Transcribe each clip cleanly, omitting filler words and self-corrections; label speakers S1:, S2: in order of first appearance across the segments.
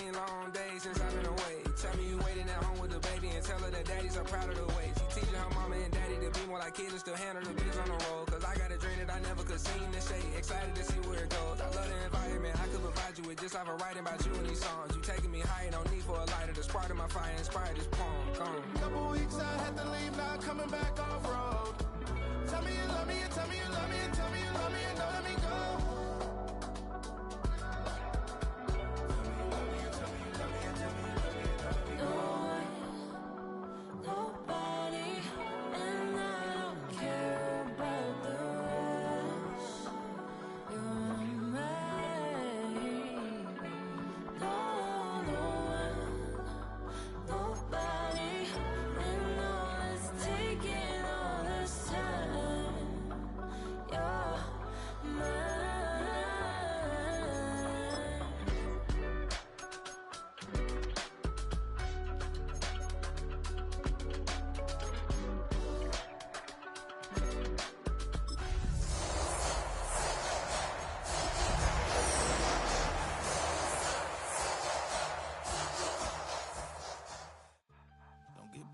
S1: 16 long days since I've been away. Tell me you waiting at home with the baby and tell her that daddy's so proud of the ways. He teaching her mama and daddy to be more like kids and still handle the bills on the road. Cause I got a dream that I never could seem to say. Excited to see where it goes. I love the environment I could provide you with just off of writing about you in these songs. You taking me higher, no need for a lighter. The spark of my fire inspired this poem. Gone.
S2: Couple weeks I had to leave, now coming back off road. Tell me you love me and tell me you love me and tell me you love me and don't let me go.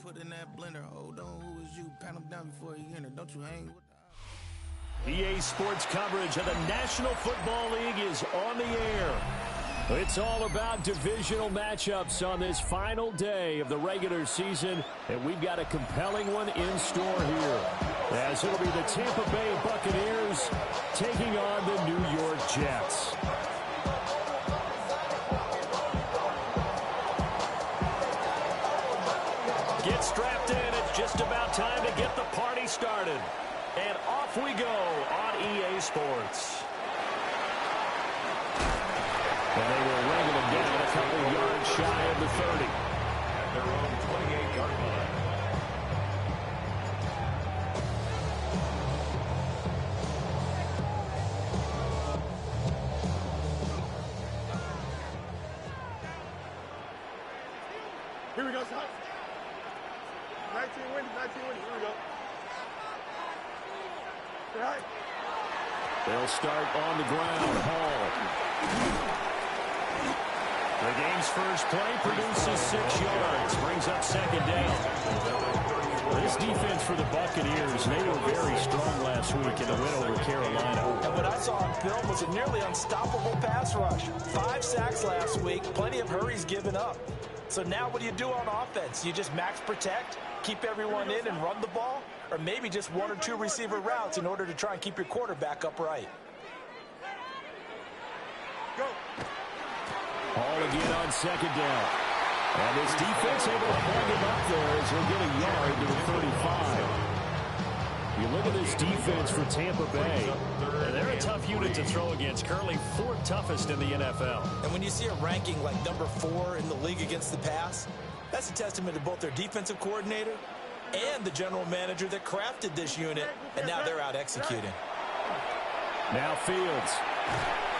S2: Put in that blender, hold on, who is you? Pat him down before you enter. Don't you hang with the...
S3: EA Sports coverage of the National Football League is on the air. It's all about divisional matchups on this final day of the regular season, and we've got a compelling one in store here, as it'll be the Tampa Bay Buccaneers taking on the New York Jets. Get strapped in. It's just about time to get the party started. And off we go on EA Sports. And they will ring them down a couple yards shy of the 30. At their own 28-yard line.
S4: Here we go, son. 19 wins, here we go. Right.
S3: They'll start on the ground. Hall. The game's first play produces 6 yards. Brings up second down. This defense for the Buccaneers, they were very strong last week in the win over Carolina.
S5: And what I saw on film was a nearly unstoppable pass rush. 5 sacks last week, plenty of hurries given up. So now what do you do on offense? You just max protect, keep everyone in and run the ball? Or maybe just 1 or 2 receiver routes in order to try and keep your quarterback upright?
S4: Go.
S3: Hall again on second down. And this defense able to plug him up there as he'll get a yard to the 35. You look at this defense for Tampa Bay. They're a tough unit to throw against, currently 4th toughest in the NFL.
S5: And when you see a ranking like number 4 in the league against the pass, that's a testament to both their defensive coordinator and the general manager that crafted this unit, and now they're out executing.
S3: Now Fields.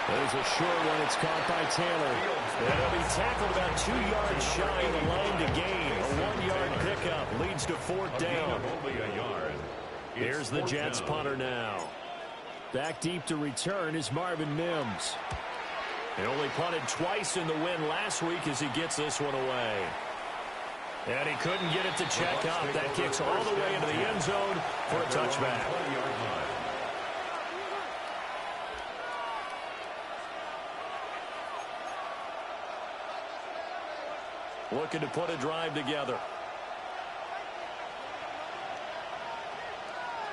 S3: There's a short one. It's caught by Taylor. And he'll be tackled about 2 yards shy of the line to gain. A 1-yard pickup leads to 4th down. Only a yard. Here's the Jets punter now. Back deep to return is Marvin Mims. He only punted twice in the win last week as he gets this one away. And he couldn't get it to check up. That kicks all the way into the end zone for a touchback. Looking to put a drive together.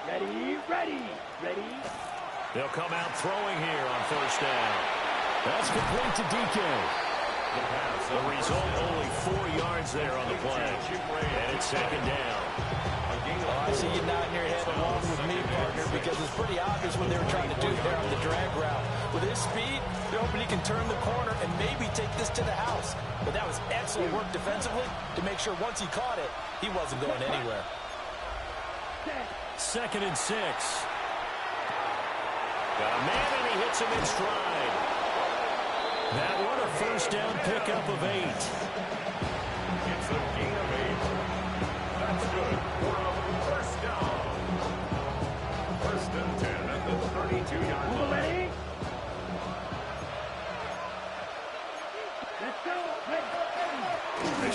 S6: Ready, ready, ready.
S3: They'll come out throwing here on 1st down. That's complete to DK. The result, only 4 yards there on the play. And it's 2nd down.
S5: I see you nodding your head along with me, partner, because it's pretty obvious what they were trying to do there on the drag route. With his speed, they're hoping he can turn the corner and maybe take this to the house. But that was excellent work defensively to make sure once he caught it, he wasn't going anywhere.
S3: 2nd and 6. Got a man, and he hits him in stride. That one a 1st down pickup of 8.
S7: It's a gain of 8. That's good for a 1st down. 1st and 10 at the 32-yard line.
S6: Ready? Let's go.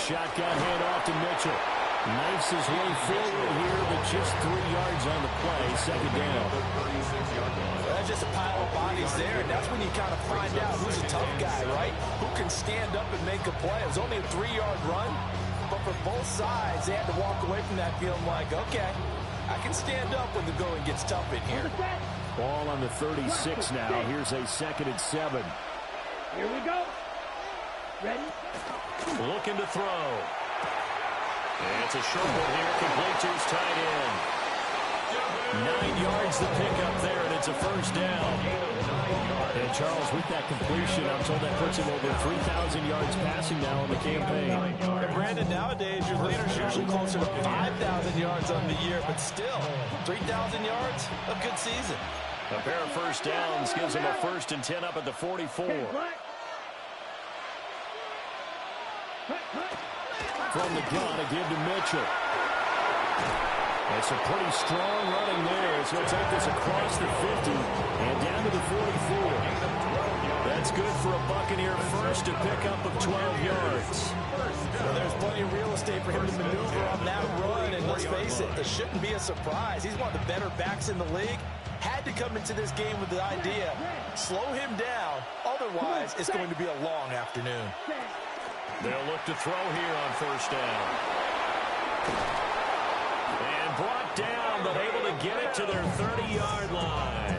S3: shotgun handoff to Mitchell. Knifes his way forward here, but just 3 yards on the play. Second down.
S5: Well, that's just a pile of bodies there, and that's when you kind of find out who's a tough guy, right? Who can stand up and make a play. It was only a 3-yard run, but for both sides, they had to walk away from that feeling like, okay, I can stand up when the going gets tough in here.
S3: Ball on the 36 now. Here's a 2nd and 7.
S6: Here we go. Ready?
S3: Looking to throw. And it's a short one here, complete to his tight end. 9 yards the pickup there, and it's a first down. And Charles, with that completion, I'm told that puts him over 3,000 yards passing now in the campaign.
S5: And Brandon, nowadays, your leader's usually closer to 5,000 yards on the year, but still, 3,000 yards, a good season.
S3: A pair of first downs gives him a 1st and 10 up at the 44. From the gun, a give to Mitchell. It's a pretty strong running there. So he'll take this across the 50 and down to the 44. That's good for a Buccaneer first, a pickup of 12 yards.
S5: Well, there's plenty of real estate for him to maneuver on that run, and let's face it, this shouldn't be a surprise. He's one of the better backs in the league. Had to come into this game with the idea, slow him down, otherwise it's going to be a long afternoon.
S3: They'll look to throw here on first down. And brought down, but able to get it to their 30-yard line.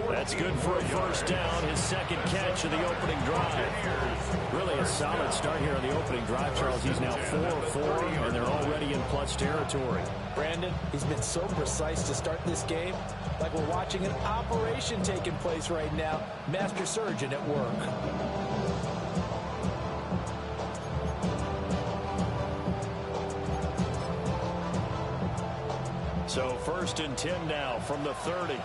S3: That's good for a first down, his 2nd catch of the opening drive. Really a solid start here on the opening drive, Charles. He's now 4-4, and they're already in plus territory.
S5: Brandon, he's been so precise to start this game, like we're watching an operation taking place right now. Master surgeon at work.
S3: So 1st and 10 now from the 30.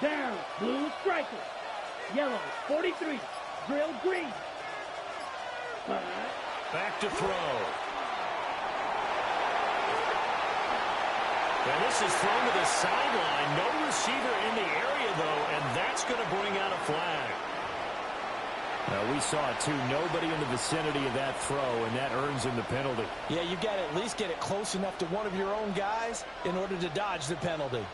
S6: Down, blue striker. Yellow, 43. Drill green.
S3: Back to throw. And this is thrown to the sideline. No receiver in the area, though, and that's going to bring out a flag. We saw it, too. Nobody in the vicinity of that throw, and that earns him the penalty.
S5: Yeah, you've got to at least get it close enough to one of your own guys in order to dodge the penalty.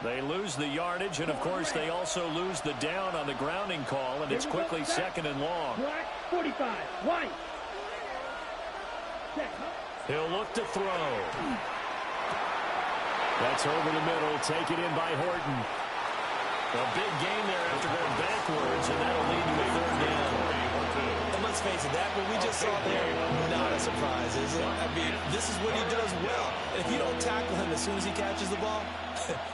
S3: They lose the yardage, and, of course, they also lose the down on the grounding call, and it's quickly 2nd and long.
S6: Black, 45. White.
S3: He'll look to throw. That's over the middle. Taken in by Horton. A big gain there after going backwards, and that'll lead to a 3rd down.
S5: And let's face it, that what we just saw there, not a surprise, is it? I mean, this is what he does well. And if you don't tackle him as soon as he catches the ball,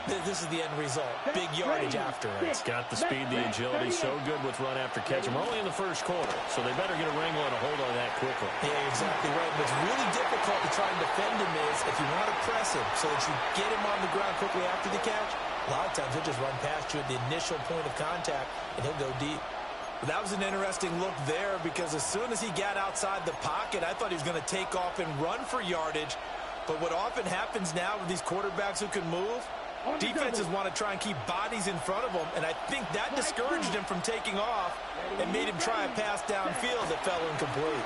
S5: this is the end result. Big yardage after it.
S3: It's got the speed, the agility, so good with run after catch. And we're only in the 1st quarter, so they better get a wrangle and a hold on that quickly.
S5: Yeah, exactly right. What's really difficult to try and defend him is if you want to press him so that you get him on the ground quickly after the catch, a lot of times he'll just run past you at the initial point of contact, and he'll go deep. But that was an interesting look there because as soon as he got outside the pocket, I thought he was going to take off and run for yardage. But what often happens now with these quarterbacks who can move, defenses want to try and keep bodies in front of them, and I think that discouraged him from taking off and made him try a pass downfield that fell incomplete.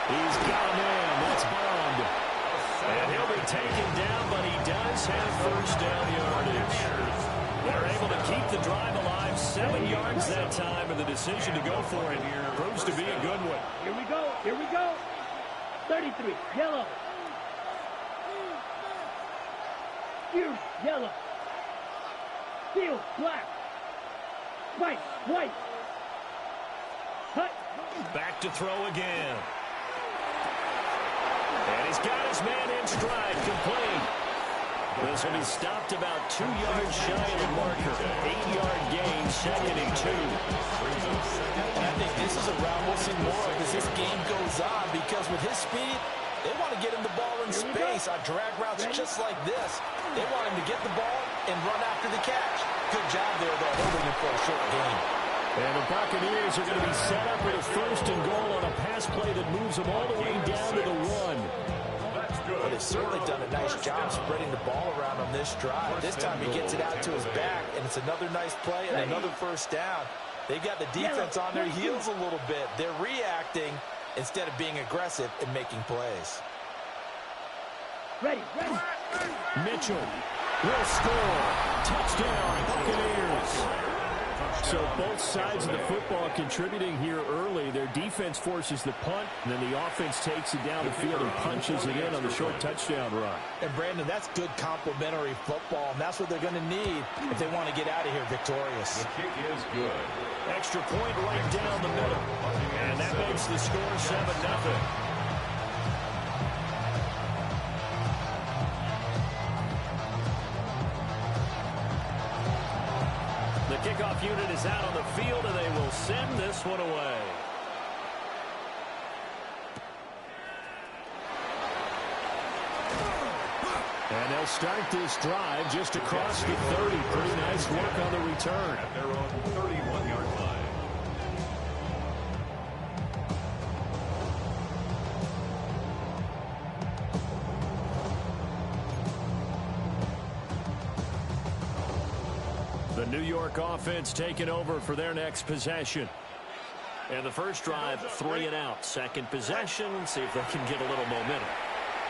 S3: He's got a man. That's Bond. And he'll be taken down, but he does have first down yardage. They're able to keep the drive alive. 7 yards that time, and the decision to go for it proves to be a good one.
S6: Here we go. Here we go. 33. Yellow. Hughes, yellow. Field, black. White, white. Hut.
S3: Back to throw again. And he's got his man in stride, complete. This will be stopped about 2 yards shy of the marker. 8-yard gain, 2nd and 2.
S5: And I think this is a round we'll see more of as this game goes on because with his speed, they want to get him the ball in space on drag routes just like this. They want him to get the ball and run after the catch. Good job there, though, holding him for a short gain.
S3: And the Buccaneers are going to be set up with a 1st and goal on a pass play that moves them all the way down to the 1.
S5: Well, they've certainly done a nice job spreading the ball around on this drive. This time he gets it out to his back, and it's another nice play and another first down. They got the defense on their heels a little bit. They're reacting instead of being aggressive and making plays.
S6: Ready.
S3: Mitchell will score. Touchdown, Buccaneers. So both sides of the football contributing here early. Their defense forces the punt, and then the offense takes it down the field and punches it in on the short touchdown run.
S5: And, Brandon, that's good complementary football, and that's what they're going to need if they want to get out of here victorious.
S7: The kick is good.
S3: Extra point right down the middle. And that makes the score 7-0. The kickoff unit is out on the field, and they will send this one away. And they'll start this drive just across the 30. Pretty nice work on the return.
S7: At their own 31-yard line.
S3: The New York offense taking over for their next possession. And the first drive, 3 and out. Second possession, see if they can get a little momentum.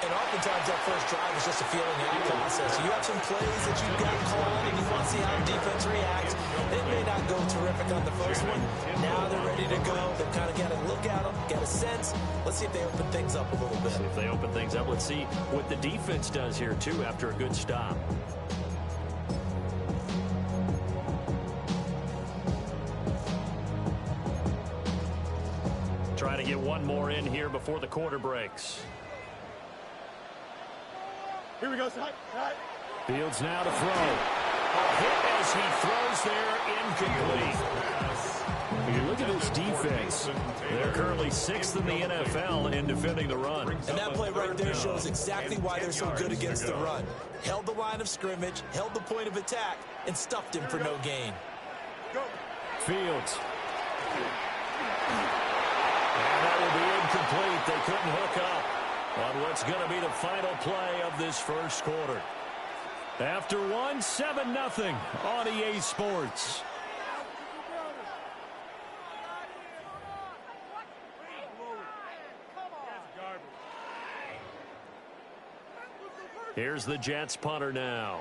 S5: And oftentimes that first drive is just a feeling out process. You have some plays that you've got called, and you want to see how the defense reacts. It may not go terrific on the first one. Now they're ready to go. They've kind of got to look at them, get a sense. Let's see if they open things up a little bit.
S3: See if they open things up. Let's see what the defense does here, too, after a good stop. Try to get one more in here before the quarter breaks.
S4: Here we go, side.
S3: Fields now to throw. A hit as he throws there, incomplete. When you look at this defense, they're currently 6th in the NFL in defending the run.
S5: And that play right there shows exactly why they're so good against the run. Held the line of scrimmage, held the point of attack, and stuffed him for no gain.
S3: Fields. And that will be incomplete. They couldn't hook up on what's going to be the final play of this first quarter. After 7-0 on EA Sports. Here's the Jets punter now,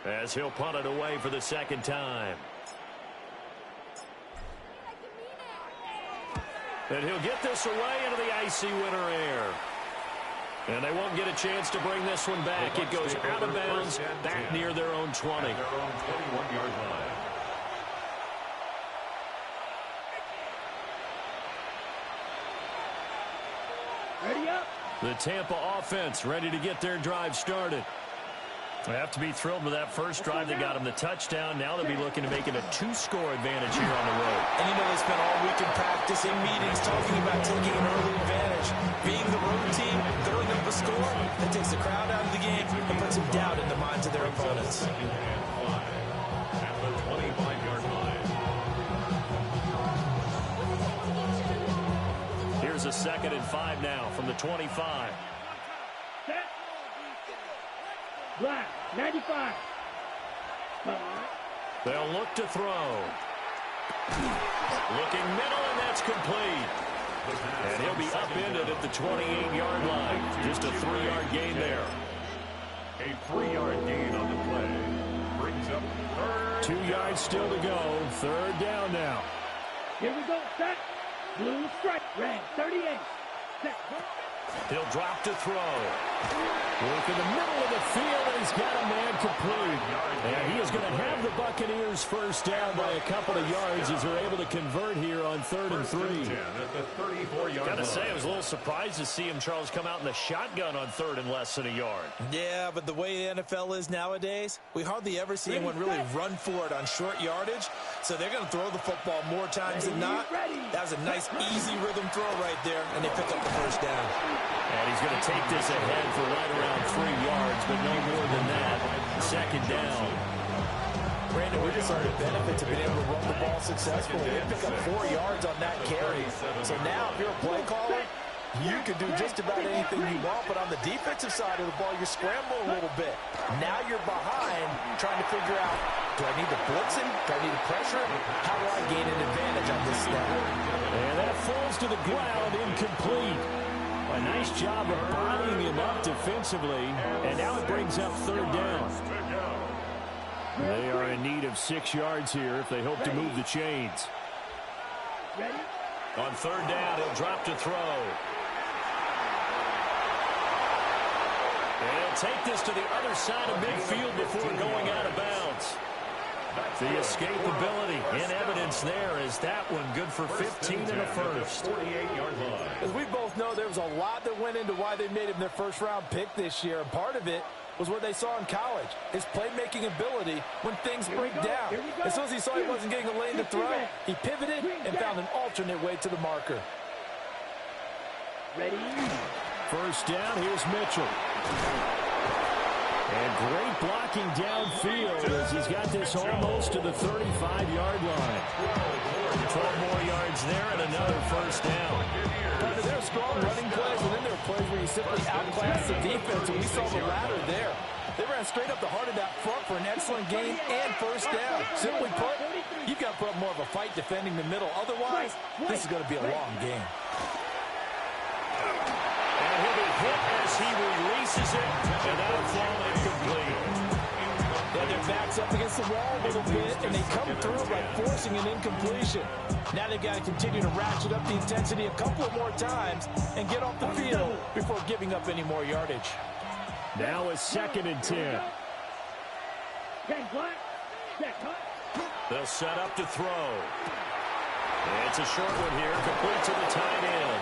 S3: as he'll punt it away for the second time. And he'll get this away into the icy winter air. And they won't get a chance to bring this one back. It goes out of bounds back near their own 20.
S7: At their own 21-yard line.
S6: Ready up.
S3: The Tampa offense ready to get their drive started. They have to be thrilled with that first drive. They got them the touchdown. Now they'll be looking to make it a 2-score advantage here on the road.
S5: And you know they spent all week in practice, in meetings, talking about taking an early advantage. Being the road team, throwing up a score, that takes the crowd out of the game and puts some doubt in the minds of their opponents.
S7: Second and 5 at the 25-yard line.
S3: Here's a 2nd and 5 now from the 25.
S6: Set. Black, 95.
S3: They'll look to throw. Looking middle, and that's complete. And he'll be upended at the 28-yard line. Just a 3-yard gain there.
S7: A 3-yard gain on the play. Brings up 3rd.
S3: 2 yards still to go. 3rd down now.
S6: Here we go. Set. Blue strike. Red, 38. Set.
S3: He'll drop to throw. Look in the middle of the field, and he's got a man complete. And he is going to have the Buccaneers first down by a couple of yards as they're able to convert here on 3rd and 3.
S7: At the 34-yard line.
S3: Got to say, I was a little surprised to see him, Charles, come out in the shotgun on 3rd and less than a yard.
S5: Yeah, but the way the NFL is nowadays, we hardly ever see anyone really run for it on short yardage. So they're going to throw the football more times than not. That was a nice, easy rhythm throw right there, and they pick up the first down.
S3: And he's going to take this ahead for right around 3 yards, but no more than that. 2nd down.
S5: Brandon, we just saw the benefits of being able to run the ball successfully. They pick up 4 yards on that carry. So now, if you're a play caller, you can do just about anything you want, but on the defensive side of the ball, you scramble a little bit. Now you're behind, trying to figure out Do I need to blitz him? Do I need to pressure him? How do I gain an advantage on this snap?
S3: And that falls to the ground, incomplete. A nice job of bodying him up defensively, and now it brings up third down. They are in need of 6 yards here if they hope to move the chains.
S6: Ready?
S3: On third down, he'll drop to throw. And he'll take this to the other side of midfield before going out of bounds. The escapability in evidence there is that one good for 15 and a first.
S7: 48-yard line.
S5: As we both know, there was a lot that went into why they made him their first-round pick this year. And part of it was what they saw in college, his playmaking ability when things break down. As soon as he saw he wasn't getting a lane to throw, he pivoted and found an alternate way to the marker.
S6: Ready?
S3: First down, here's Mitchell. And great blocking downfield as he's got this almost to the 35-yard line. 12 more yards there and another first down.
S5: There are strong running plays, and then there are plays where you simply outclass the defense, and we saw the latter there. They ran straight up the heart of that front for an excellent gain and first down. Simply put, you've got to put up more of a fight defending the middle. Otherwise, this is going to be a long game.
S3: And he'll be hit as he releases it, and that'll fall incomplete.
S5: Yeah, their back's up against the wall a little bit, and they come through by forcing an incompletion. Now they've got to continue to ratchet up the intensity a couple of more times and get off the field before giving up any more yardage.
S3: Now a 2nd and 10. They'll set up to throw. It's a short one here, complete to the tight end.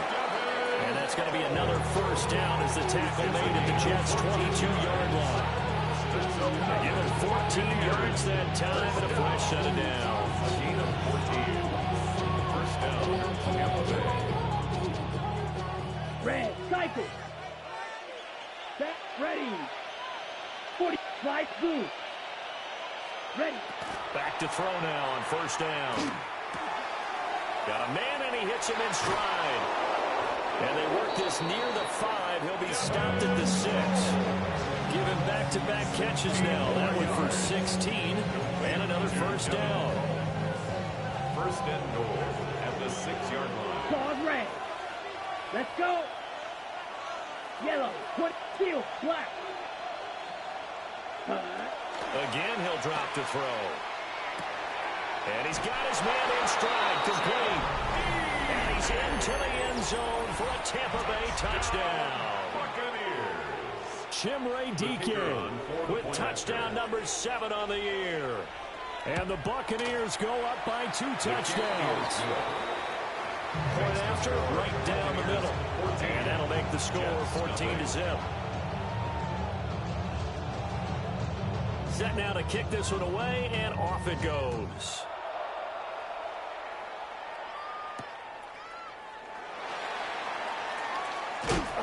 S3: And that's going to be another first down as the tackle made at the Jets' 22-yard line. Give him 14 yards that time, and a flash shut it down.
S7: Gain of 14. First down, Tampa Bay.
S6: Red, cycle. Set, ready. 40, slide, blue. Ready.
S3: Back to throw now on first down. Got a man, and he hits him in stride. And they work this near the 5. He'll be stopped at the 6. Give him back-to-back catches now. That one for 16. And another first down.
S7: First and goal at the 6-yard line.
S6: Pause, red. Let's go. Yellow, put, steel, black.
S3: Again, he'll drop to throw. And he's got his man in stride, complete. And he's into the end zone for a Tampa Bay touchdown. Chimere Dike with touchdown number 7 on the year. And the Buccaneers go up by 2 touchdowns. Point after, right down the middle. And that'll make the score 14-0. Set now to kick this one away, and off it goes.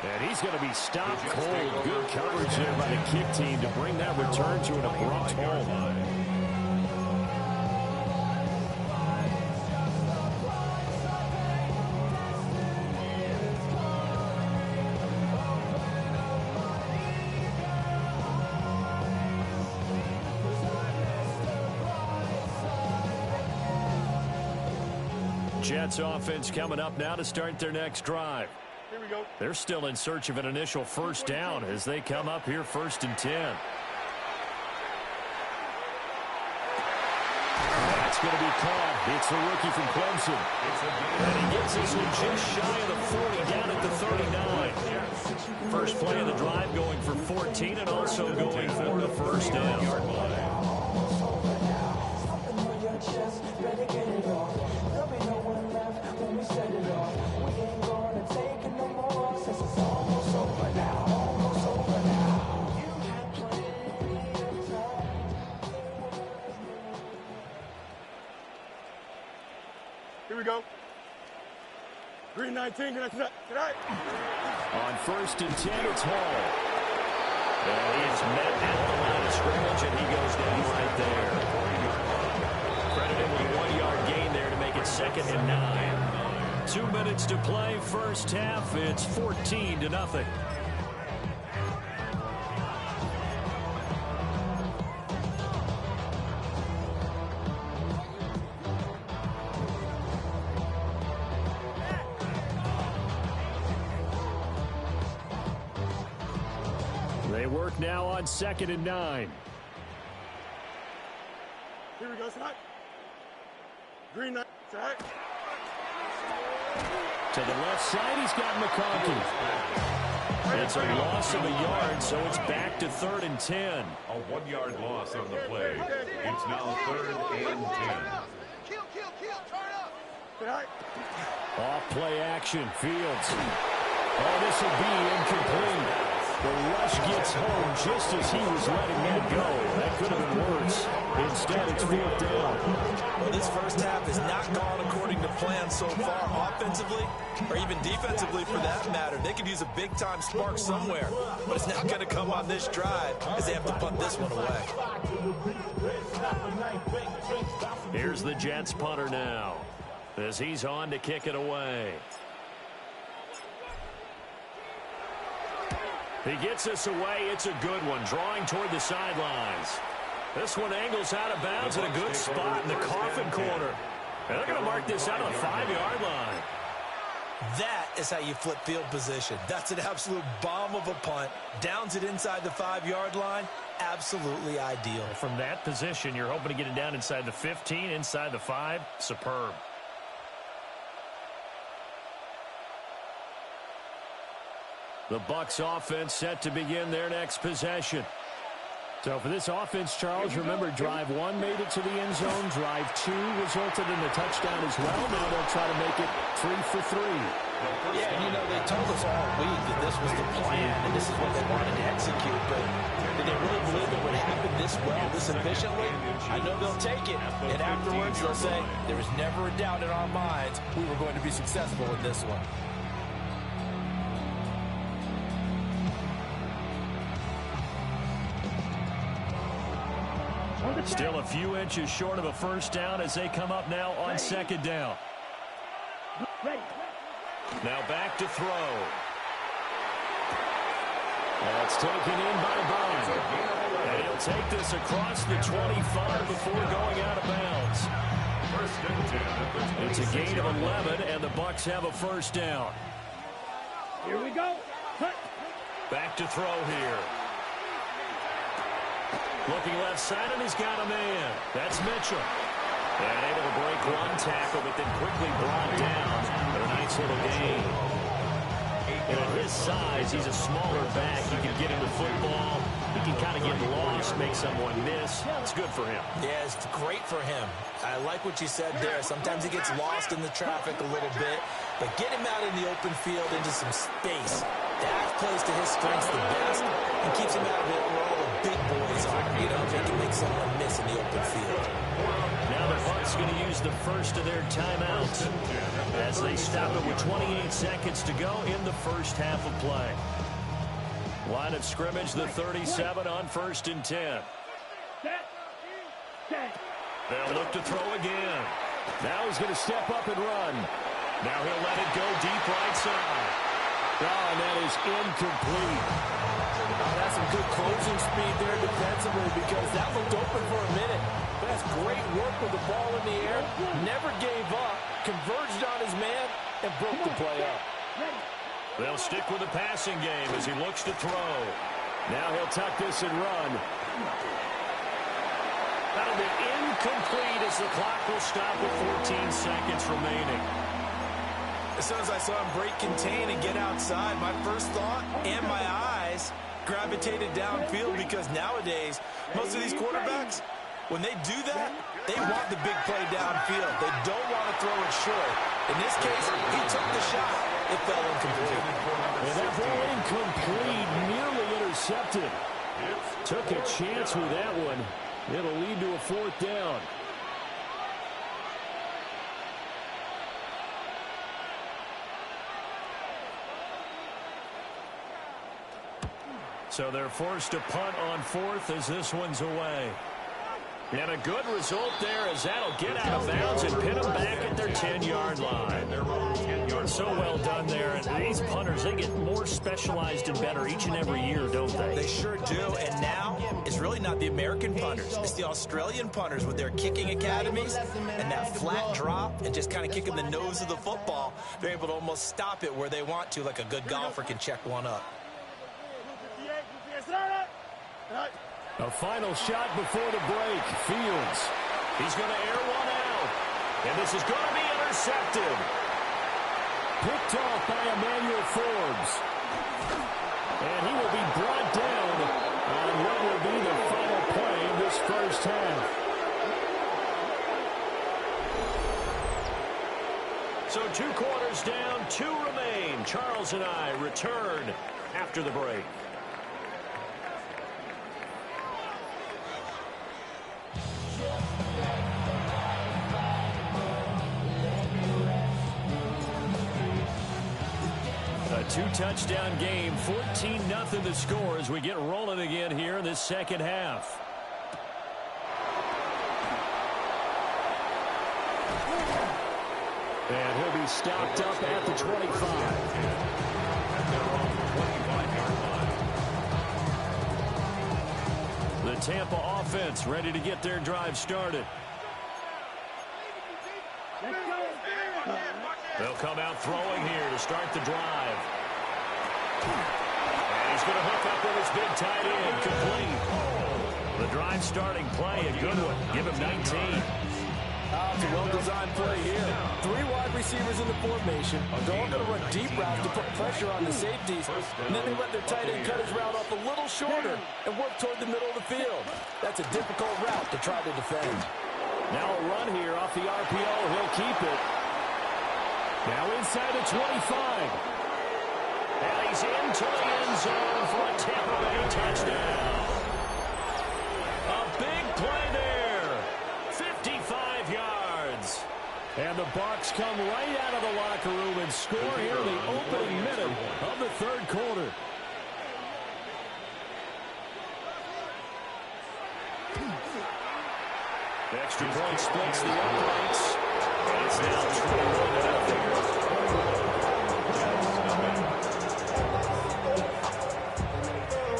S3: And he's going to be stopped cold. Good coverage there by the kick team to bring that return to an abrupt halt. Jets offense coming up now to start their next drive.
S4: Here we go.
S3: They're still in search of an initial first down as they come up here 1st and 10. That's going to be caught. It's the rookie from Clemson. And he gets this one just shy of the 40, down at the 39. First play of the drive going for 14 and also going for the first down.
S4: Here we go. Green 19, good night.
S3: On 1st and 10, it's Hall. And he is met at the line of scrimmage, and he goes down right there. Credit him with a 1-yard gain there to make it 2nd and 9. 2 minutes to play, first half. It's 14-0. on 2nd and 9.
S4: Here we go, Sack. Green light, Sack.
S3: To the left side, he's got McConkey. It's a loss of a yard, so it's back to 3rd and 10.
S7: A 1-yard loss on the play. It's now 3rd and 10.
S3: Off play action, Fields. Oh, this will be incomplete. The rush gets home just as he was letting that go. That could have been worse. Instead, it's 4th down.
S5: Well, this first half has not gone according to plan so far, offensively or even defensively for that matter. They could use a big-time spark somewhere, but it's not going to come on this drive as they have to punt this one away.
S3: Here's the Jets punter now as he's on to kick it away. He gets us away. It's a good one, drawing toward the sidelines. This one angles out of bounds at a good spot in the coffin corner. And they're going to mark this out on the 5-yard line.
S5: That is how you flip field position. That's an absolute bomb of a punt. Downs it inside the 5-yard line. Absolutely ideal.
S3: From that position, you're hoping to get it down inside the 15, inside the 5. Superb. The Bucs offense set to begin their next possession. So for this offense, Charles, remember, drive 1 made it to the end zone. Drive 2 resulted in a touchdown as well. Now they'll try to make it 3 for 3.
S5: Yeah, you know, they told us all week that this was the plan and this is what they wanted to execute, but did they really believe it would happen this well, this efficiently? I know they'll take it, and afterwards they'll say, there was never a doubt in our minds we were going to be successful in this one.
S3: Still a few inches short of a first down as they come up now on 2nd down. Now back to throw. That's taken in by Bond. And he'll take this across the 25 before going out of bounds. It's a gain of 11, and the Bucs have a first down.
S6: Here we go.
S3: Back to throw here. Looking left side, and he's got a man. That's Mitchell. And able to break one tackle, but then quickly brought down. But a nice little gain. And at his size, he's a smaller back. He can get into football. He can kind of get lost, make someone miss. It's good for him.
S5: Yeah, it's great for him. I like what you said there. Sometimes he gets lost in the traffic a little bit, but get him out in the open field into some space. That plays to his strengths the best and keeps him out of it where all the big boys are. You know, they can make someone miss in the open field.
S3: Now the Bucs going to use the first of their timeouts as they stop it with 28 seconds to go in the first half of play. Line of scrimmage, the 37 on 1st and 10. They'll look to throw again. Now he's going to step up and run. Now he'll let it go deep right side. Oh, and that is incomplete.
S5: Oh, that's some good closing speed there defensively because that looked open for a minute. That's great work with the ball in the air. Never gave up, converged on his man, and broke the play up.
S3: They'll stick with the passing game as he looks to throw. Now he'll tuck this and run. That'll be incomplete as the clock will stop with 14 seconds remaining.
S5: As soon as I saw him break contain and get outside, my first thought and my eyes gravitated downfield because nowadays, most of these quarterbacks, when they do that, they want the big play downfield. They don't want to throw it short. In this case, he took the shot. It fell incomplete.
S3: And that ball incomplete, nearly intercepted. Took a chance with that one. It'll lead to a 4th down. So they're forced to punt on 4th as this one's away. And a good result there as that'll get out of bounds and pin them back at their 10-yard line. So well done there. And these punters, they get more specialized and better each and every year, don't they?
S5: They sure do. And now it's really not the American punters. It's the Australian punters with their kicking academies and that flat drop and just kind of kicking the nose of the football. They're able to almost stop it where they want to, like a good golfer can check one up.
S3: A final shot before the break. Fields. He's going to air one out. And this is going to be intercepted. Picked off by Emmanuel Forbes. And he will be brought down on what will be the final play of this first half. So 2 quarters down, 2 remain. Charles and I return after the break. A 2-touchdown game, 14-0 the score as we get rolling again here in this second half. And he'll be stopped up at the 25. The Tampa offense ready to get their drive started. They'll come out throwing here to start the drive. And he's going to hook up with his big tight end, complete. The drive starting play, a good one. Give him 19.
S5: It's a well-designed play here. 3 wide receivers in the formation. They're all going to run deep routes to put pressure on the safeties. And then they let their tight end cut his route off a little shorter and work toward the middle of the field. That's a difficult route to try to defend.
S3: Now a run here off the RPO. He'll keep it. Now inside the 25. And he's into the end zone for a Tampa Bay touchdown. A big play there. 55 yards. And the Bucs come right out of the locker room and score here in the opening minute of the third quarter. The extra point splits the uprights. And it's now 21-0.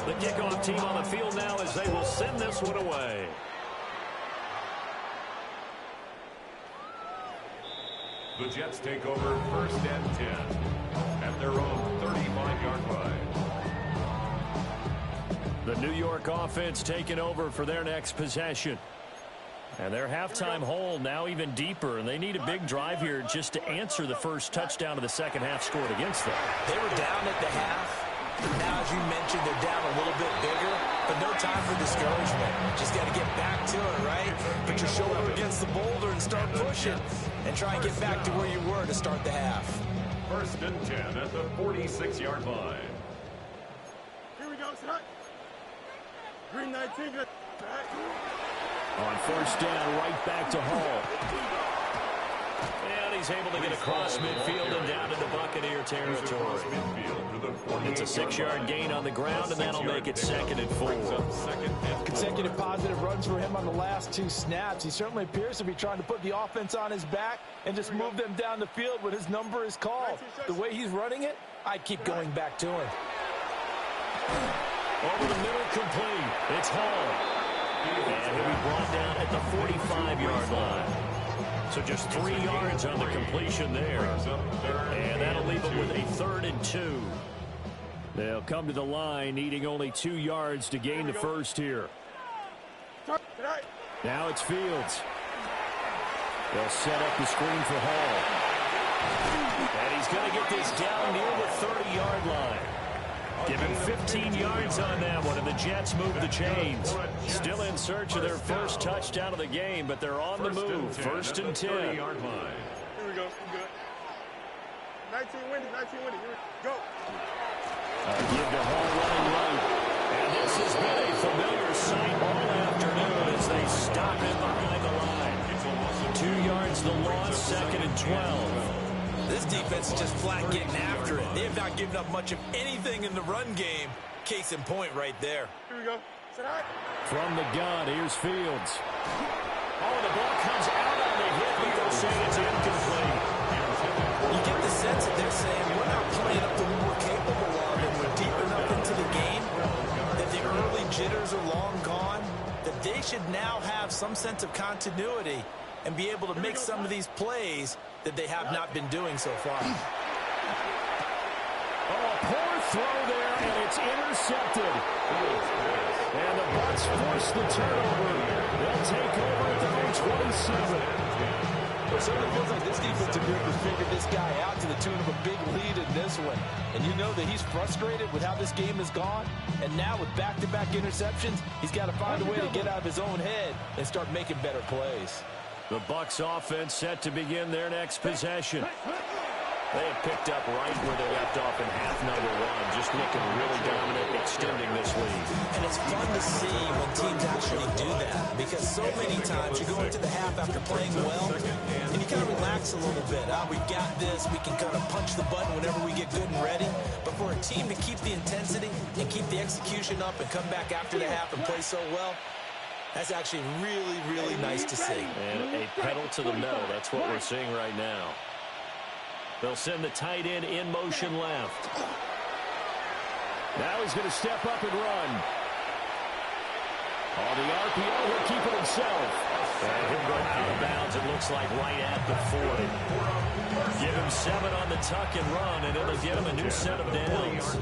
S3: The kickoff team on the field now as they will send this one away.
S7: The Jets take over 1st and 10 at their own 35-yard line.
S3: The New York offense taking over for their next possession. And their halftime hole now even deeper, and they need a big drive here just to answer the first touchdown of the second half scored against them.
S5: They were down at the half. Now, as you mentioned, they're down a little bit bigger, but no time for discouragement. Just got to get back to it, right? Put your shoulder against the boulder and start pushing, and try and get back to where you were to start the half.
S7: 1st and 10 at the 46-yard line.
S4: Here we go, set. Green 19, good.
S3: On first down, right back to Hall. And he's able to get across midfield and down into Buccaneer territory. It's a 6-yard gain on the ground, and that'll make it 2nd and 4.
S5: Consecutive positive runs for him on the last 2 snaps. He certainly appears to be trying to put the offense on his back and just move them down the field when his number is called. The way he's running it, I'd keep going back to him.
S3: Over the middle, complete. It's Hall. And he'll be brought down at the 45-yard line. So just 3 yards on the completion there. And that'll leave them with a 3rd and 2. They'll come to the line needing only 2 yards to gain the first here. Now it's Fields. They'll set up the screen for Hall. And he's going to get this down near the 30-yard line. Give him 15 yards on that one, and the Jets move the chains. Still in search of their first touchdown of the game, but they're on the move. 1st and 10.
S4: 30-yard line. Here we go. Good. 19 windy. Here we go.
S3: Give to Hall running right. And this has been a familiar sight all afternoon as they stop him behind the line. 2 yards the loss, 2nd and 12.
S5: This defense is just flat getting after it. They have not given up much of anything in the run game. Case in point right there.
S4: Here we go.
S3: From the gun, here's Fields. Oh, the ball comes out on the hit, but they'll say it's incomplete.
S5: You get the sense that they're saying we're not playing up to what we're capable of, and we're deep enough into the game that the early jitters are long gone, that they should now have some sense of continuity and be able to make some of these plays that they have not been doing so far.
S3: Oh, poor throw there, and it's intercepted. And the Bucs force the turnover. They'll take over at their own 27.
S5: It certainly feels like this defensive group has figured this guy out to the tune of a big lead in this one. And you know that he's frustrated with how this game has gone. And now with back-to-back interceptions, he's got to find a way to get out of his own head and start making better plays.
S3: The Bucs offense set to begin their next possession. They have picked up right where they left off in half number one, just looking really dominant, extending this lead.
S5: And it's fun to see when teams actually do that, because so many times you go into the half after playing well, and you kind of relax a little bit. We've got this. We can kind of punch the button whenever we get good and ready. But for a team to keep the intensity and keep the execution up and come back after the half and play so well, that's actually really, really nice to see.
S3: And a pedal to the metal. That's what we're seeing right now. They'll send the tight end in motion left. Now he's going to step up and run. On the RPO, he'll keep it himself. And he'll go out of bounds, it looks like, right at the 40. Give him 7 on the tuck and run, and it'll get him a new set of downs.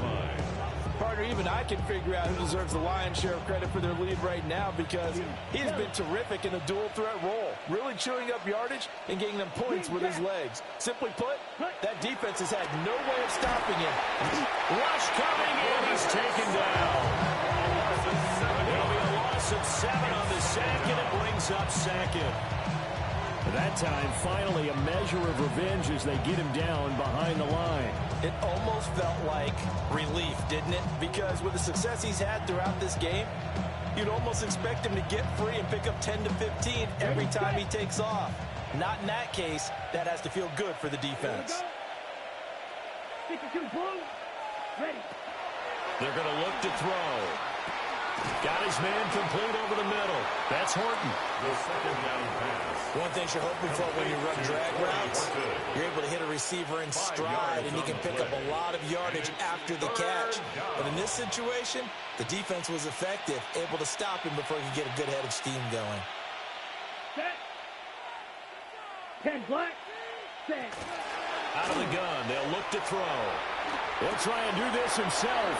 S5: Partner, even I can figure out who deserves the lion's share of credit for their lead right now, because he's been terrific in a dual threat role, really chewing up yardage and getting them points with his legs. Simply put, that defense has had no way of stopping him.
S3: Rush coming in, he's taken down. There'll be a loss of 7 on the sack, and it brings up second. That time, finally, a measure of revenge as they get him down behind the line.
S5: It almost felt like relief, didn't it? Because with the success he's had throughout this game, you'd almost expect him to get free and pick up 10 to 15 every time he takes off. Not in that case. That has to feel good for the defense.
S3: They're going to look to throw. Got his man complete over the middle. That's Horton.
S7: The second down pass.
S5: One thing you're hoping for when you run drag routes, you're able to hit a receiver in stride, and he can pick up a lot of yardage after the catch. But in this situation, the defense was effective, able to stop him before he could get a good head of steam going.
S6: Set. 10 black. Set.
S3: Out of the gun, they'll look to throw. He'll try and do this himself.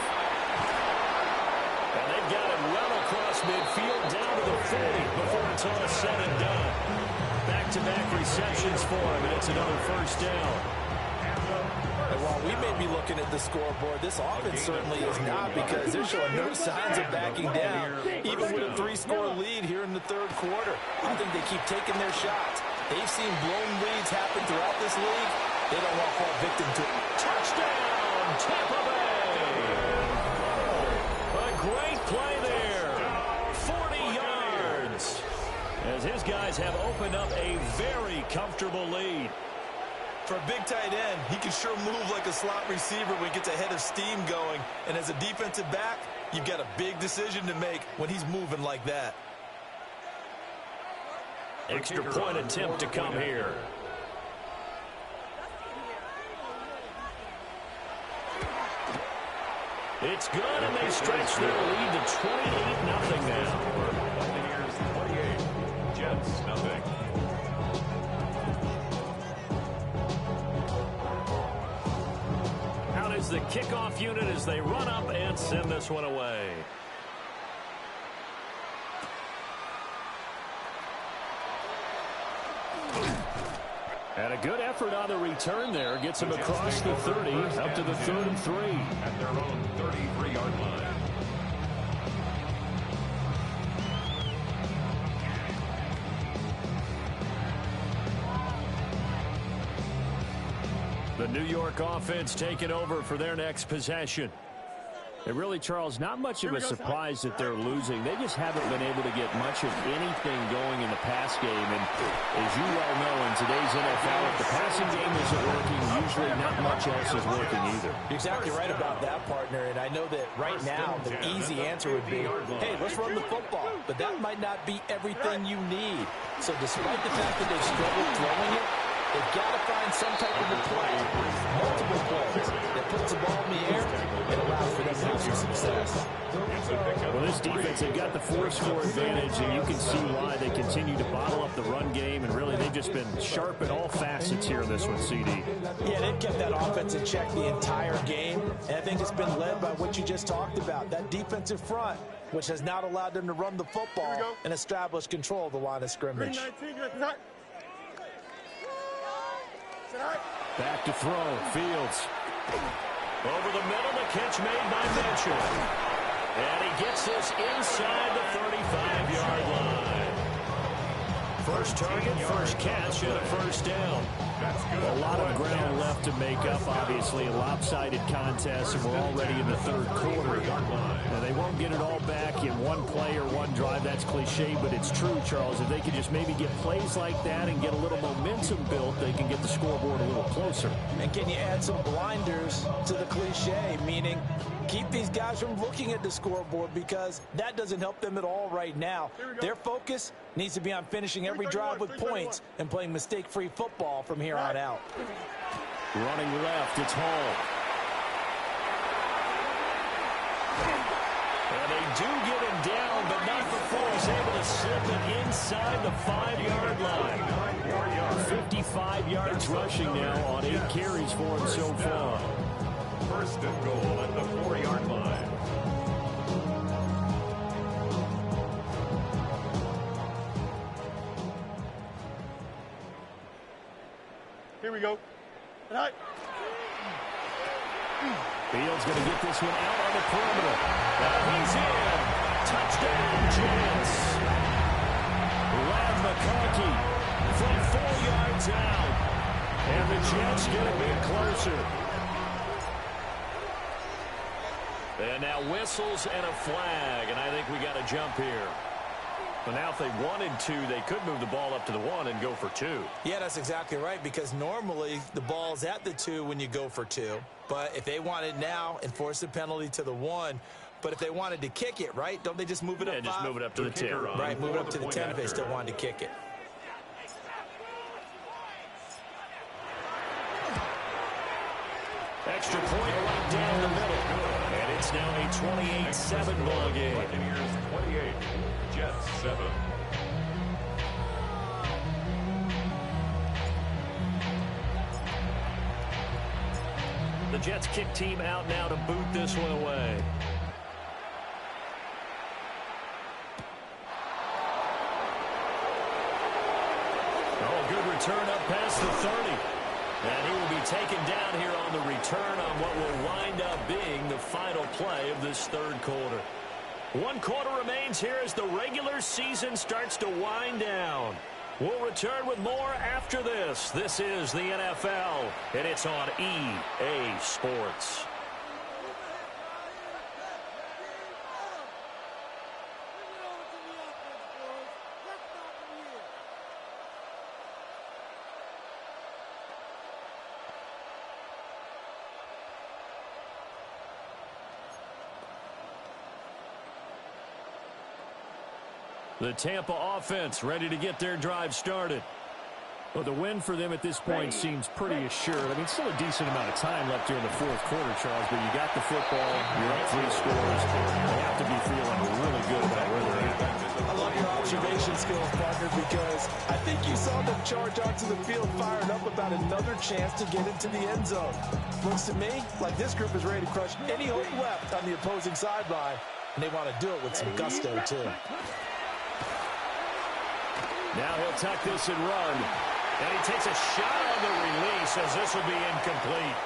S3: And they've got him well across midfield, down to the 40 before it's all said and done. Back-to-back receptions for him, and it's another first down.
S5: And while we may be looking at the scoreboard, this offense certainly is not, because they're showing no signs of backing down, even with a 3-score lead here in the third quarter. I think they keep taking their shots. They've seen blown leads happen throughout this league. They don't want to fall victim to it.
S3: Touchdown, Tampa Bay! Great play there. 40 yards. As his guys have opened up a very comfortable lead.
S5: For a big tight end, he can sure move like a slot receiver when he gets a head of steam going. And as a defensive back, you've got a big decision to make when he's moving like that.
S3: Extra point attempt to come here. It's good, and they stretch their lead to 28-0 now.
S7: Buccaneers 28, Jets nothing.
S3: Out is the kickoff unit as they run up and send this one away. And a good effort on the return there. Gets him across the 30, up to the 3rd and 3.
S7: At their own 33-yard line.
S3: The New York offense taking over for their next possession. And really, Charles, not much of a surprise that they're losing. They just haven't been able to get much of anything going in the pass game. And as you well know, in today's NFL, if the passing game isn't working, usually not much else is working either.
S5: You're exactly right about that, partner. And I know that right now the easy answer would be, hey, let's run the football. But that might not be everything you need. So despite the fact that they've struggled throwing it, They've got to find some type of a play, multiple plays, that puts the ball in the air and allows for them to have some success.
S3: Well, this defense, they've got the 4-score advantage, and you can see why they continue to bottle up the run game, and really they've just been sharp in all facets here in this one, CD.
S5: Yeah, they've kept that offense in check the entire game, and I think it's been led by what you just talked about, that defensive front, which has not allowed them to run the football and establish control of the line of scrimmage.
S3: Back to throw, Fields. Over the middle, the catch made by Mitchell. And he gets this inside the 35-yard line. First target, first catch, and a first down. A lot of ground left to make up, obviously, a lopsided contest, and we're already in the third quarter. Now, they won't get it all back in one play or one drive. That's cliche, but it's true, Charles. If they could just maybe get plays like that and get a little momentum built, they can get the scoreboard a little closer.
S5: And can you add some blinders to the cliche, meaning keep these guys from looking at the scoreboard, because that doesn't help them at all right now. Their focus needs to be on finishing every drive with points and playing mistake-free football from here on out.
S3: Running left, it's Hall. And they do get him down, but not before he's able to slip it inside the 5-yard line. 55 yards rushing now on 8 carries for him so far.
S7: First and goal at the 4-yard line.
S4: Here we go. Tonight.
S3: Fields going to get this one out on the perimeter. And he's in. Touchdown, Jets. Ladd McConkey from 4 yards out. And the Jets get a bit closer. And now whistles and a flag. And I think we got a jump here. But now if they wanted to, they could move the ball up to the 1 and go for 2.
S5: Yeah, that's exactly right, because normally the ball's at the 2 when you go for 2. But if they wanted now, enforce the penalty to the 1. But if they wanted to kick it, right, don't they just move it up 5?
S3: Just move it up to the 10.
S5: Right, move it up to the 10 if they still wanted to kick it.
S3: Extra point right down the middle. And it's now a 28-7 ball game.
S7: Buccaneers 28, Jets 7.
S3: The Jets kick team out now to boot this one away. Oh, good return up past the 30. And he will be taken down here on the return on what will wind up being the final play of this third quarter. 1 quarter remains here as the regular season starts to wind down. We'll return with more after this. This is the NFL, and it's on EA Sports. The Tampa offense ready to get their drive started. Well, the win for them at this point seems pretty assured. I mean, still a decent amount of time left here in the fourth quarter, Charles, but you got the football, you're up 3 scores. They have to be feeling really good about where they're at.
S5: I love your observation skills, partner, because I think you saw them charge onto the field fired up about another chance to get into the end zone. Looks to me like this group is ready to crush any hope left on the opposing sideline, and they want to do it with some gusto, too.
S3: Now he'll tuck this and run. And he takes a shot on the release as this will be incomplete.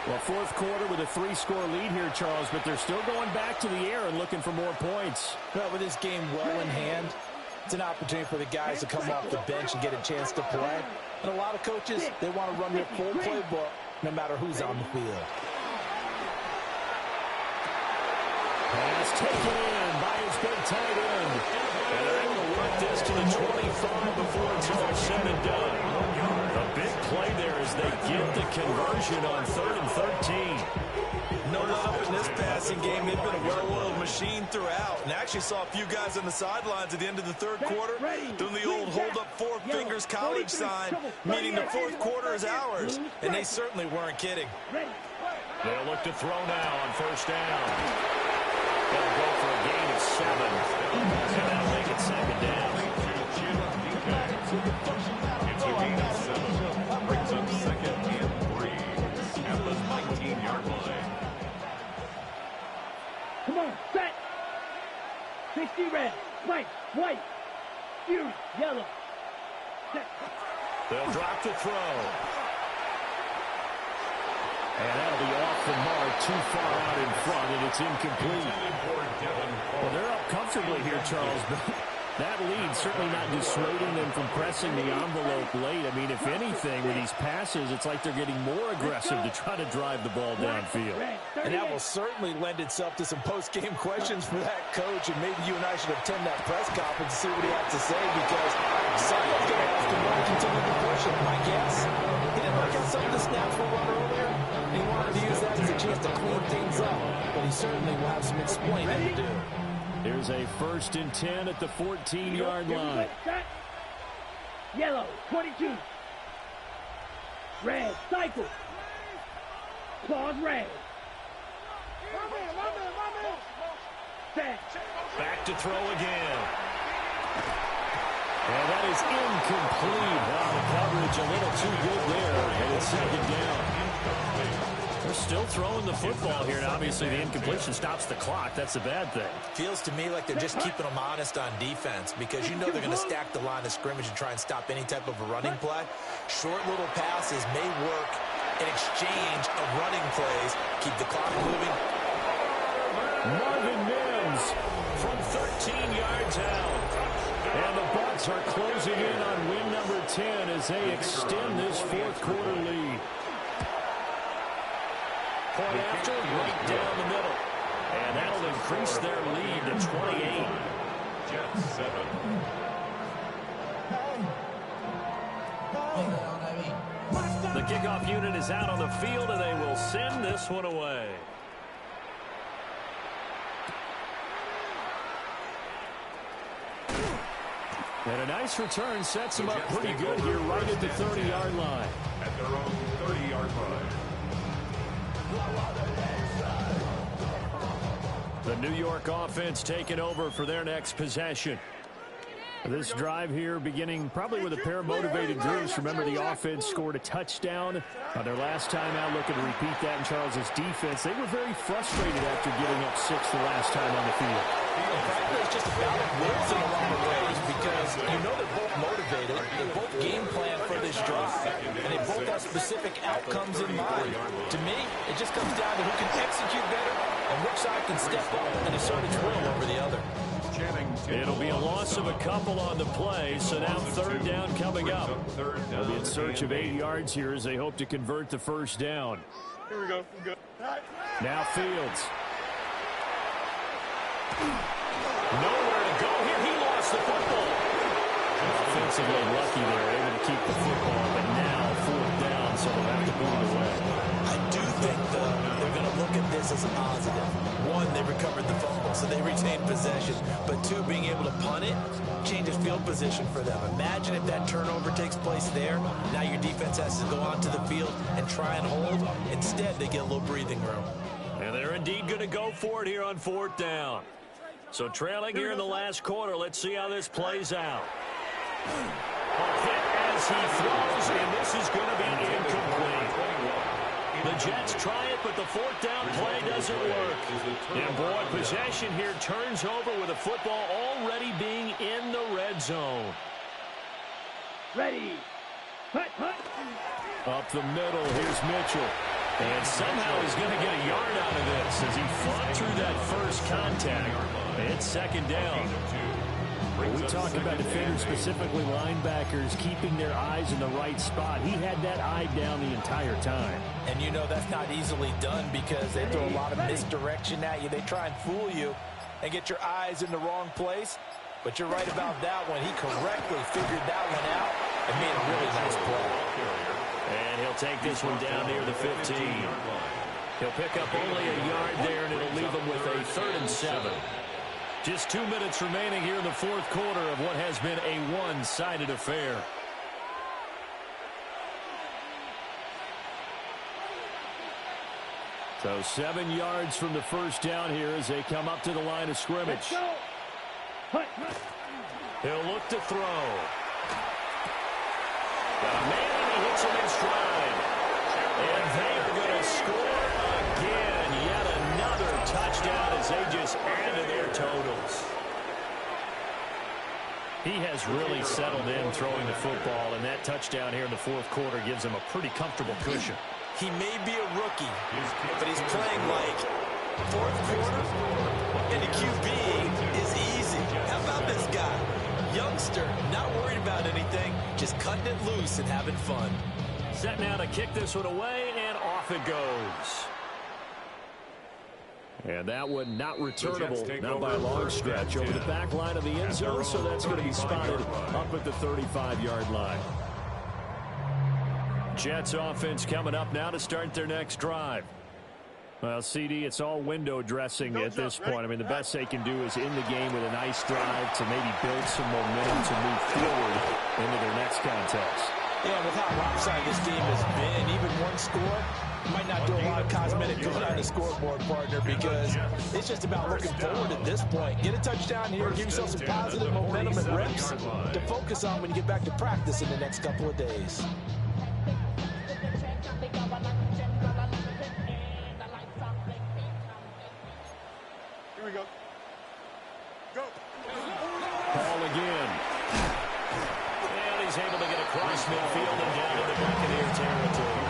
S3: Well, fourth quarter with a 3-score lead here, Charles, but they're still going back to the air and looking for more points.
S5: Well, with this game well in hand, it's an opportunity for the guys to come off the bench and get a chance to play. And a lot of coaches, they want to run their full playbook no matter who's on the field.
S3: Pass taken in by his big tight end. And they're able to work this to the 25 before it's all said and done. A big play there as they get the conversion on 3rd and 13.
S5: No let-up in this passing game. They've been a well-oiled machine throughout. And actually saw a few guys on the sidelines at the end of the third quarter doing the old hold-up four fingers college sign, meaning the fourth quarter is ours. And they certainly weren't kidding.
S3: They'll look to throw now on 1st down. They'll go for a gain of 7. And that'll make it 2nd down.
S7: It's a gain of 7. Brings up 2nd and 3 at the 19-yard line.
S6: Come on, set. 60 red, white, fury, yellow. Set.
S3: They'll drop to throw. And that'll be off the mark, too far out in front, and it's incomplete. Well, they're up comfortably here, Charles, but that lead certainly not dissuading them from pressing the envelope late. I mean, if anything, with these passes, it's like they're getting more aggressive to try to drive the ball downfield.
S5: And that will certainly lend itself to some post-game questions for that coach, and maybe you and I should attend that press conference and see what he has to say, because someone's going to have to want to continue to push him. My guess, he didn't look at some of the snaps we'll run earlier. He wanted to use that as a chance to clean things up, but he certainly will have some explaining to do.
S3: Here's a 1st and 10 at the 14-yard line.
S6: Yellow, 22. Red, cycle. Pause, red. Set.
S3: Back to throw again. And that is incomplete. Wow, the coverage a little too good there, and it's 2nd down. They're still throwing the football here, and obviously the incompletion stops the clock. That's a bad thing.
S5: Feels to me like they're just keeping them honest on defense, because you know they're going to stack the line of scrimmage and try and stop any type of a running play. Short little passes may work in exchange of running plays. Keep the clock moving.
S3: Marvin Mims from 13 yards out. And the Bucs are closing in on win number 10 as they extend this 4th quarter lead. Point after, right down the middle. And that'll increase their lead to 28.
S7: Jets 7.
S3: The kickoff unit is out on the field, and they will send this one away. And a nice return sets them up pretty good here right at the 30-yard line.
S7: At their own 30-yard line.
S3: The New York offense taking over for their next possession. This drive here beginning probably with a pair of motivated groups. Remember, the offense scored a touchdown their last time out. Looking to repeat that in Charles's defense. They were very frustrated after giving up 6 the last time on the field.
S5: Frankly, it's just about wins in a lot of ways, because you know they're both motivated. They both game plan for this drive, and they both have specific outcomes in mind. To me, it just comes down to who can execute better and which side can step up and assert its will over the other.
S3: It'll be a loss of a couple on the play, so now 3rd down coming up. They'll be in search of 8 yards here as they hope to convert the 1st down.
S4: Here we go. Good.
S3: Now Fields. Nowhere to go here. He lost the football. Offensively lucky there, able to keep the football, but now 4th down, so they'll have to put it away.
S5: I do think, though, they're going to look at this as a positive. One, they recovered the fumble, so they retained possession. But two, being able to punt it changes field position for them. Imagine if that turnover takes place there. Now your defense has to go onto the field and try and hold. Instead, they get a little breathing room.
S3: And they're indeed going to go for it here on 4th down. So trailing here in the last quarter, let's see how this plays out. A hit as he throws, and this is going to be incomplete. The Jets try it, but the 4th down play doesn't work. And boy, possession here turns over with the football already being in the red zone.
S6: Ready. Hut.
S3: Up the middle, here's Mitchell. And somehow he's going to get a yard out of this as he fought through that first contact. It's 2nd down. We talk about defenders, specifically linebackers, keeping their eyes in the right spot. He had that eye down the entire time.
S5: And you know that's not easily done, because they throw a lot of misdirection at you. They try and fool you and get your eyes in the wrong place. But you're right about that one. He correctly figured that one out and made a really nice play.
S3: And he'll take this one down near the 15. He'll pick up only a yard there, and it'll leave him with a 3rd and 7. Just 2 minutes remaining here in the fourth quarter of what has been a one-sided affair. So 7 yards from the first down here as they come up to the line of scrimmage. He'll look to throw. Got a man, and he hits him in stride. And they are going to score again. Yet another touchdown as they just add to their totals. He has really settled in throwing the football, and that touchdown here in the fourth quarter gives him a pretty comfortable cushion.
S5: He may be a rookie, but he's playing like fourth quarter, and the QB is easy. How about this guy? Youngster, not worried about anything, just cutting it loose and having fun.
S3: Set now to kick this one away, and off it goes. And that one not returnable, not by a long stretch, over the back line of the end zone, so that's going to be spotted up at the 35-yard line. Jets offense coming up now to start their next drive. Well, CD, it's all window dressing at this point. I mean, the best they can do is in the game with a nice drive to maybe build some momentum to move forward into their next contest.
S5: Yeah, with how lopsided this game has been, even one score might not do a lot of cosmetic good on the scoreboard, partner, because it's just about looking forward at this point. Get a touchdown here, give yourself some positive momentum and reps to focus on when you get back to practice in the next couple of days.
S4: Here we go. Go.
S3: Ball again. And he's able to get across midfield and down into Buccaneer territory.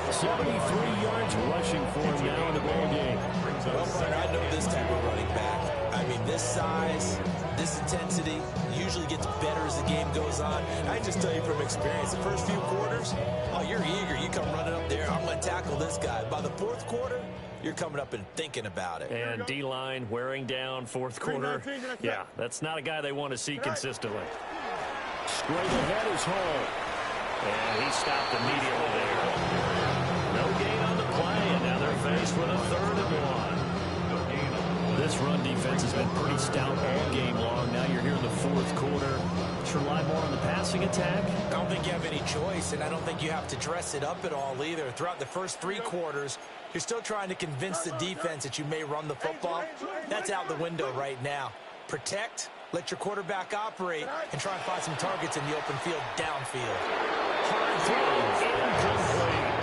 S3: 73 yards rushing for him now in the ball game.
S5: Well, partner, I know this type of running back. I mean, this size, this intensity usually gets better as the game goes on. I just tell you from experience, the first few quarters, oh, you're eager. You come running up there, I'm going to tackle this guy. By the fourth quarter, you're coming up and thinking about it.
S3: And D-line wearing down fourth quarter. Yeah, that's not a guy they want to see consistently. Straight ahead is Hall. And he stopped immediately there. No gain on the play, and now they're faced with a 3rd and 1. This run defense has been pretty stout all game long. Now you're here in the fourth quarter. Should rely more on the passing attack.
S5: I don't think you have any choice, and I don't think you have to dress it up at all either. Throughout the first 3 quarters, you're still trying to convince the defense that you may run the football. That's out the window right now. Protect, let your quarterback operate, and try and find some targets in the open field downfield.
S3: Hard throw, incomplete.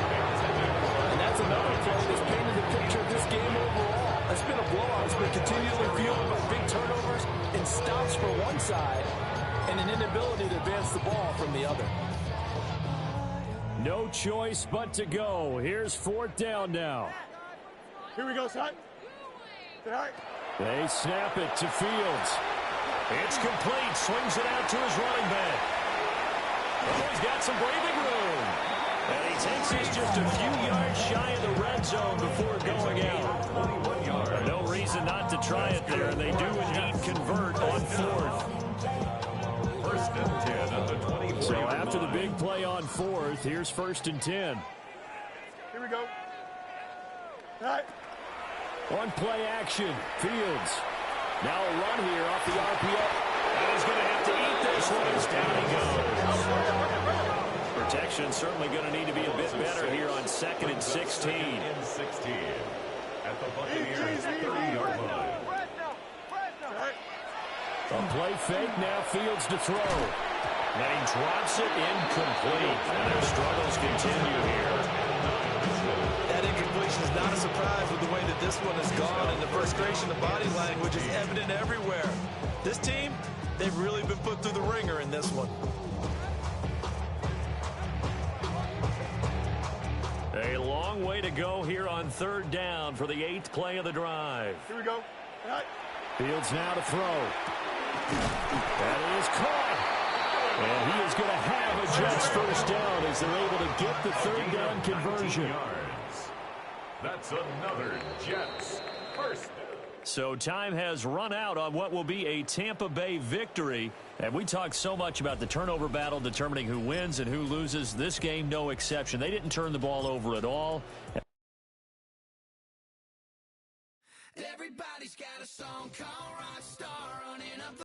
S8: And that's another play that's painted the picture of this game overall. It's been a blowout. It's been continually fueled by big turnovers and stops for one side and an inability to advance the ball from the other.
S3: No choice but to go. Here's 4th down now.
S4: Here we go, son. All right.
S3: They snap it to Fields. It's complete. Swings it out to his running back. Oh, he's got some breathing room. And he takes this just a few yards shy of the red zone before going out. No reason not to try it there. And they do indeed convert on 4th.
S7: 1st and 10 at the 20.
S3: So after the big play on 4th, here's 1st and 10.
S4: Here we go. All right.
S3: On play action, Fields. Now a run here off the RPO. And he's going to have to eat this one as down he goes. Protection certainly going to need to be a bit better here on 2nd and 16.
S7: At the Buccaneers' 30-yard line.
S3: A play fake, now Fields to throw. And he drops it incomplete. And their struggles continue here.
S5: That incompletion is not a surprise with the way that this one has gone, and the frustration of body language is evident everywhere. This team, they've really been put through the ringer in this one.
S3: A long way to go here on 3rd down for the 8th play of the drive.
S4: Here we go. All right.
S3: Fields now to throw. That is caught. And he is going to have a Jets 1st down as they're able to get the 3rd down conversion.
S7: That's another Jets 1st
S3: So time has run out on what will be a Tampa Bay victory. And we talked so much about the turnover battle determining who wins and who loses. This game, no exception. They didn't turn the ball over at all.
S1: Everybody's got a song called Rockstar running up the